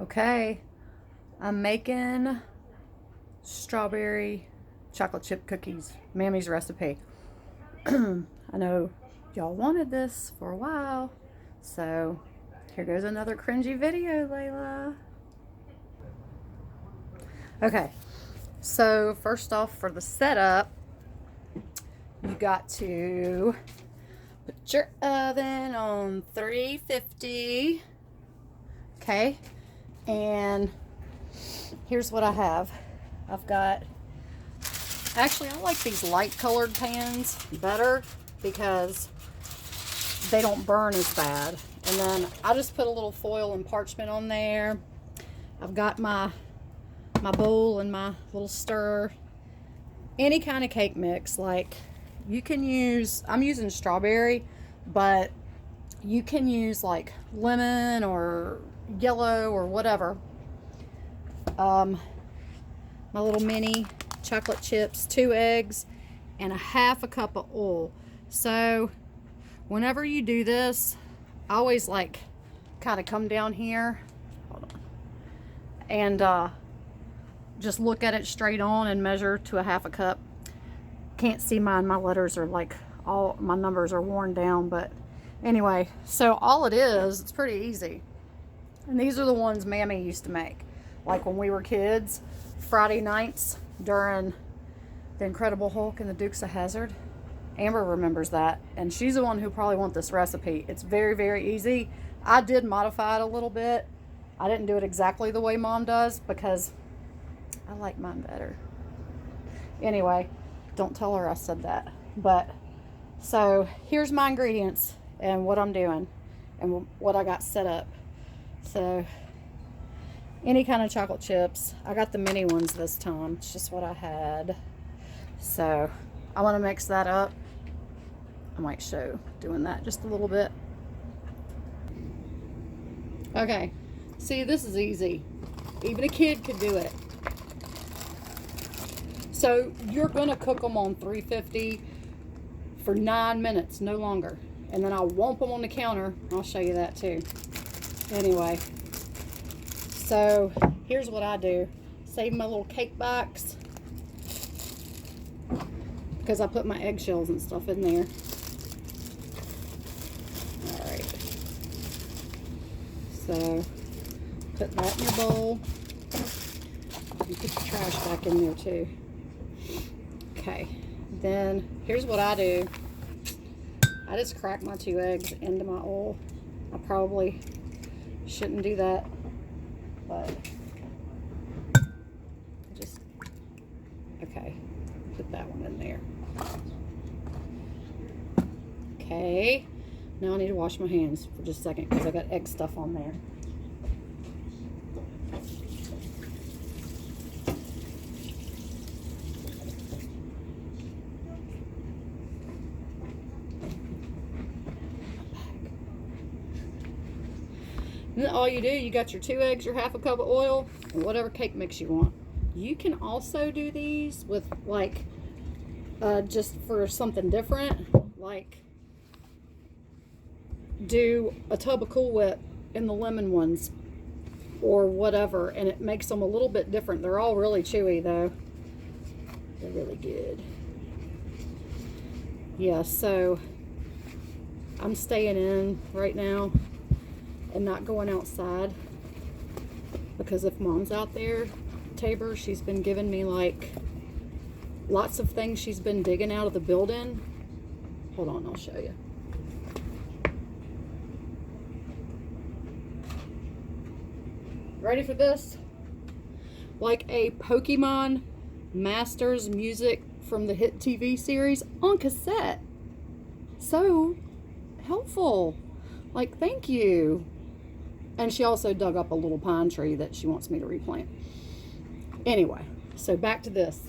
Okay, I'm making strawberry chocolate chip cookies, Mammy's recipe. I know y'all wanted this for a while, so here goes another cringy video, Layla. Okay, so first off, for the setup, you got to put your oven on 350. Okay, and here's what I have. I've got, actually I like these light colored pans better because they don't burn as bad. And then I just put a little foil and parchment on there. I've got my bowl and my little stirrer. Any kind of cake mix, like you can use, I'm using strawberry, but you can use like lemon or yellow or whatever. My little mini chocolate chips, 2 eggs, and a half a cup of oil. So whenever you do this, I always like kind of come down here, hold on, and just look at it straight on and measure to a half a cup. Can't see mine, my letters are like, all my numbers are worn down, but anyway, so all it is, it's pretty easy. And these are the ones Mammy used to make, like when we were kids, Friday nights during the Incredible Hulk and the Dukes of Hazzard. Amber remembers that, and she's the one who probably wants this recipe. It's very, very easy. I did modify it a little bit. I didn't do it exactly the way Mom does because I like mine better. Anyway, don't tell her I said that. But, so here's my ingredients and what I'm doing and what I got set up. So, any kind of chocolate chips. I got the mini ones this time. It's just what I had. So, I want to mix that up. I might show doing that just a little bit. Okay, see, this is easy. Even a kid could do it. So you're gonna cook them on 350 for 9 minutes, no longer. And then I'll whomp them on the counter. I'll show you that too. Anyway, so here's what I do. Save my little cake box because I put my eggshells and stuff in there. All right. So put that in your bowl. You put the trash back in there too. Okay, then here's what I do. I just crack my 2 eggs into my oil. I probably shouldn't do that, but just, okay, put that one in there. Okay, now I need to wash my hands for just a second because I got egg stuff on there. And then all you do, you got your 2 eggs, your half a cup of oil, and whatever cake mix you want. You can also do these with like, just for something different, like do a tub of Cool Whip in the lemon ones or whatever, and it makes them a little bit different. They're all really chewy though. They're really good. Yeah, so I'm staying in right now and not going outside because if Mom's out there, Tabor, she's been giving me like lots of things she's been digging out of the building. Hold on, I'll show you. Ready for this? Like a Pokemon Masters music from the hit TV series on cassette. So helpful. Like, thank you. And she also dug up a little pine tree that she wants me to replant. Anyway, so back to this.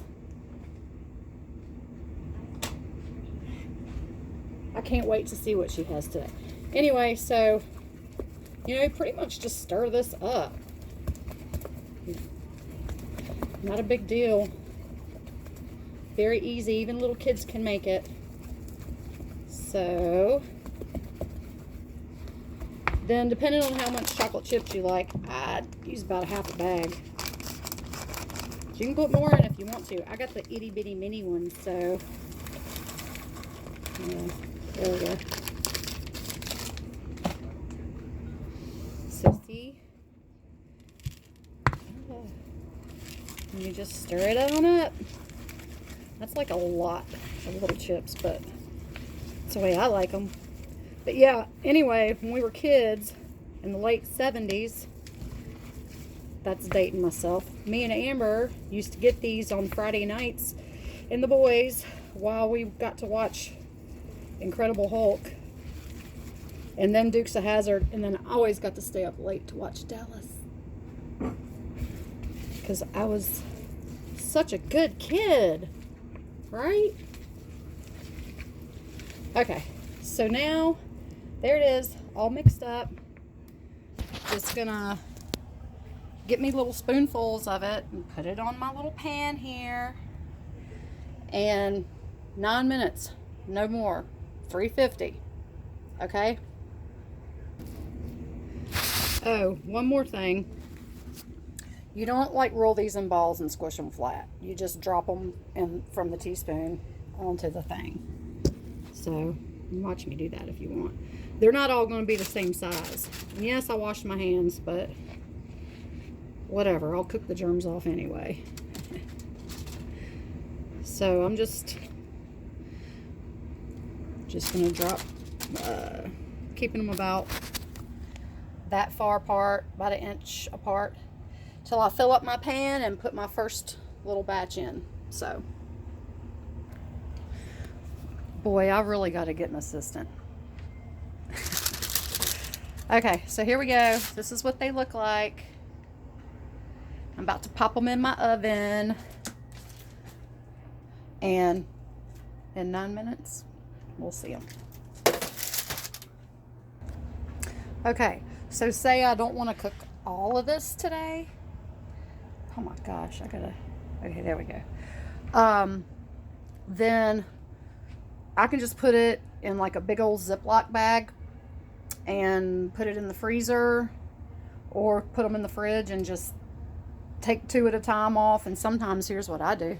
I can't wait to see what she has today. Anyway, so, you know, pretty much just stir this up. Not a big deal. Very easy. Even little kids can make it. So Then, depending on how much chocolate chips you like, I'd use about a half a bag. You can put more in if you want to. I got the itty bitty mini ones, so yeah, there we go. So see, and you just stir it on up. That's like a lot of little chips, but that's the way I like them. But yeah, anyway, when we were kids in the late 70s, that's dating myself, me and Amber used to get these on Friday nights in the boys while we got to watch Incredible Hulk and then Dukes of Hazzard, and then I always got to stay up late to watch Dallas because I was such a good kid, right? Okay, so now there it is, all mixed up. Just gonna get me little spoonfuls of it and put it on my little pan here. And 9 minutes, no more. 350. Okay? Oh, one more thing. You don't like roll these in balls and squish them flat. You just drop them in from the teaspoon onto the thing. So, watch me do that if you want. They're not all going to be the same size. And yes, I washed my hands, but whatever, I'll cook the germs off anyway. So I'm just gonna drop, keeping them about that far apart, about 1 inch apart, till I fill up my pan and put my first little batch in. So, boy, I really got to get an assistant. Okay, so here we go. This is what they look like. I'm about to pop them in my oven, and in 9 minutes, we'll see them. Okay, so say I don't want to cook all of this today. Oh my gosh, okay, there we go. Then I can just put it in like a big old Ziploc bag and put it in the freezer, or put them in the fridge and just take 2 at a time off. And sometimes here's what I do.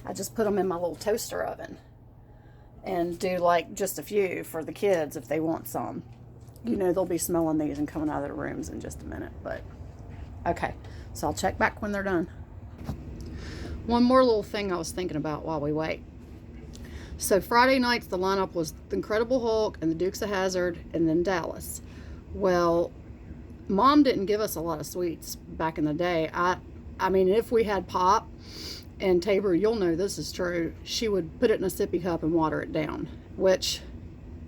I just put them in my little toaster oven and do like just a few for the kids if they want some. You know, they'll be smelling these and coming out of their rooms in just a minute. But okay, so I'll check back when they're done. One more little thing I was thinking about while we wait. So Friday nights the lineup was The Incredible Hulk and The Dukes of Hazzard and then Dallas. Well, Mom didn't give us a lot of sweets back in the day. I mean, if we had pop, and Tabor, you'll know this is true, she would put it in a sippy cup and water it down, which,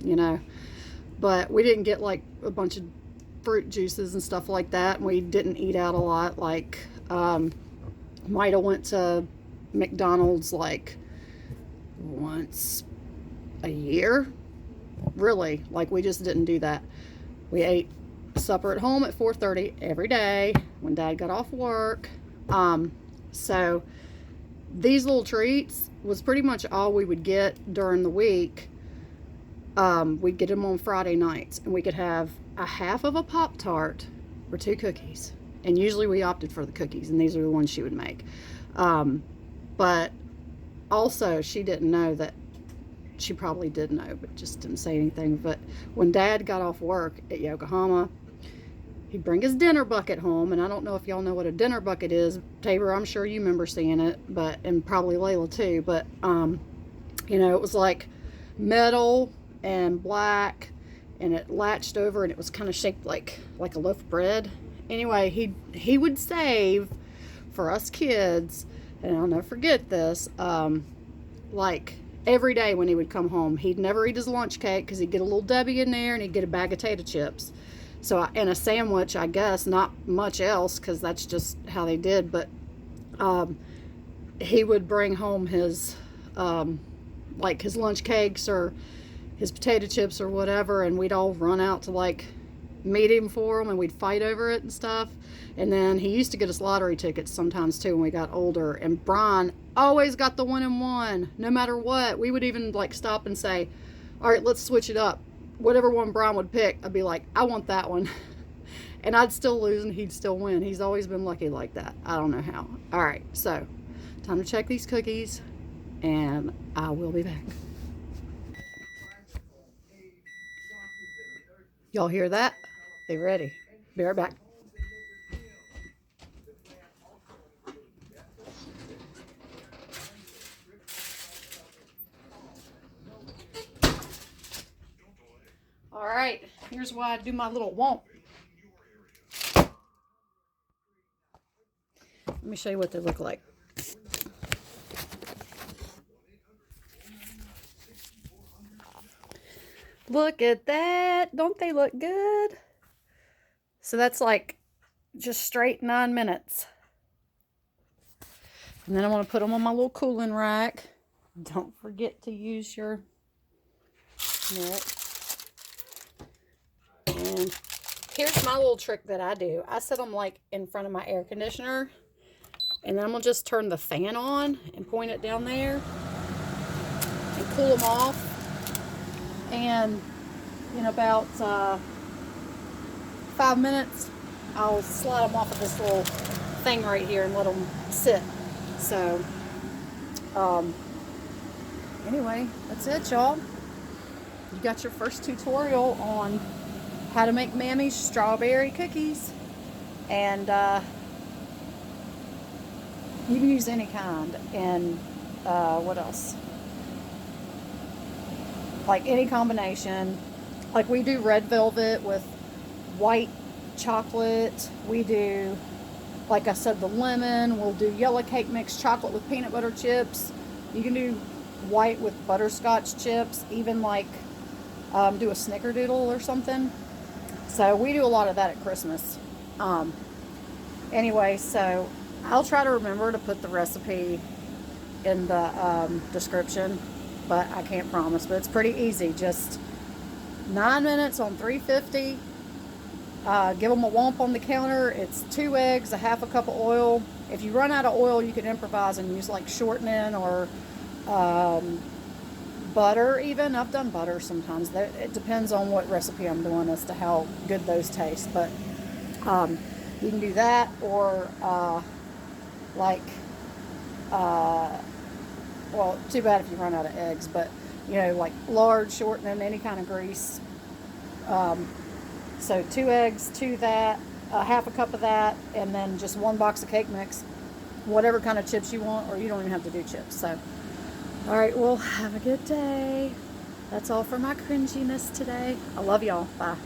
you know, but we didn't get like a bunch of fruit juices and stuff like that. And we didn't eat out a lot. Like, might have went to McDonald's like once a year, really. Like, we just didn't do that. We ate supper at home at 4:30 every day when Dad got off work. So these little treats was pretty much all we would get during the week. We'd get them on Friday nights, and we could have a half of a Pop-Tart or 2 cookies. And usually we opted for the cookies, and these are the ones she would make. But also, she didn't know that, she probably did know, but just didn't say anything. But when Dad got off work at Yokohama, he'd bring his dinner bucket home, and I don't know if y'all know what a dinner bucket is. Tabor, I'm sure you remember seeing it, but, and probably Layla too, but, you know, it was like metal and black, and it latched over, and it was kind of shaped like a loaf of bread. Anyway, he would save for us kids, and I'll never forget this, like every day when he would come home, he'd never eat his lunch cake because he'd get a little Debbie in there, and he'd get a bag of potato chips. So, and a sandwich, I guess, not much else, because that's just how they did. But he would bring home his, like his lunch cakes or his potato chips or whatever, and we'd all run out to like meet him for them, and we'd fight over it and stuff. And then he used to get us lottery tickets sometimes too when we got older. And Brian always got the 1 and 1, no matter what. We would even like stop and say, all right, let's switch it up. whatever one Brian would pick, I'd be like, I want that one. And I'd still lose and he'd still win. He's always been lucky like that. I don't know how. All right, so time to check these cookies, and I will be back. Y'all hear that? They ready. Be right back. All right, here's why I do my little whomp. Let me show you what they look like. Look at that. Don't they look good? So that's like just straight 9 minutes. And then I want to put them on my little cooling rack. Don't forget to use your net. And here's my little trick that I do. I set them like in front of my air conditioner. And then I'm going to just turn the fan on and point it down there. And cool them off. And in about 5 minutes, I'll slide them off of this little thing right here and let them sit. So, anyway, that's it, y'all. You got your first tutorial on how to make Mammy's Strawberry cookies. And you can use any kind. And what else? Like any combination. Like we do red velvet with white chocolate. We do, like I said, the lemon. We'll do yellow cake mix chocolate with peanut butter chips. You can do white with butterscotch chips. Even like do a snickerdoodle or something. So we do a lot of that at Christmas. Anyway, so I'll try to remember to put the recipe in the description. But I can't promise. But it's pretty easy. Just 9 minutes on 350. Give them a whomp on the counter. It's 2 eggs, a half a cup of oil. If you run out of oil, you can improvise and use like shortening or butter even. I've done butter sometimes. It depends on what recipe I'm doing as to how good those taste. But you can do that or well, too bad if you run out of eggs, but you know, like lard, shortening, any kind of grease. So 2 eggs, 2 that, half a cup of that, and then just 1 box of cake mix, whatever kind of chips you want, or you don't even have to do chips. So, all right, well, have a good day. That's all for my cringiness today. I love y'all. Bye.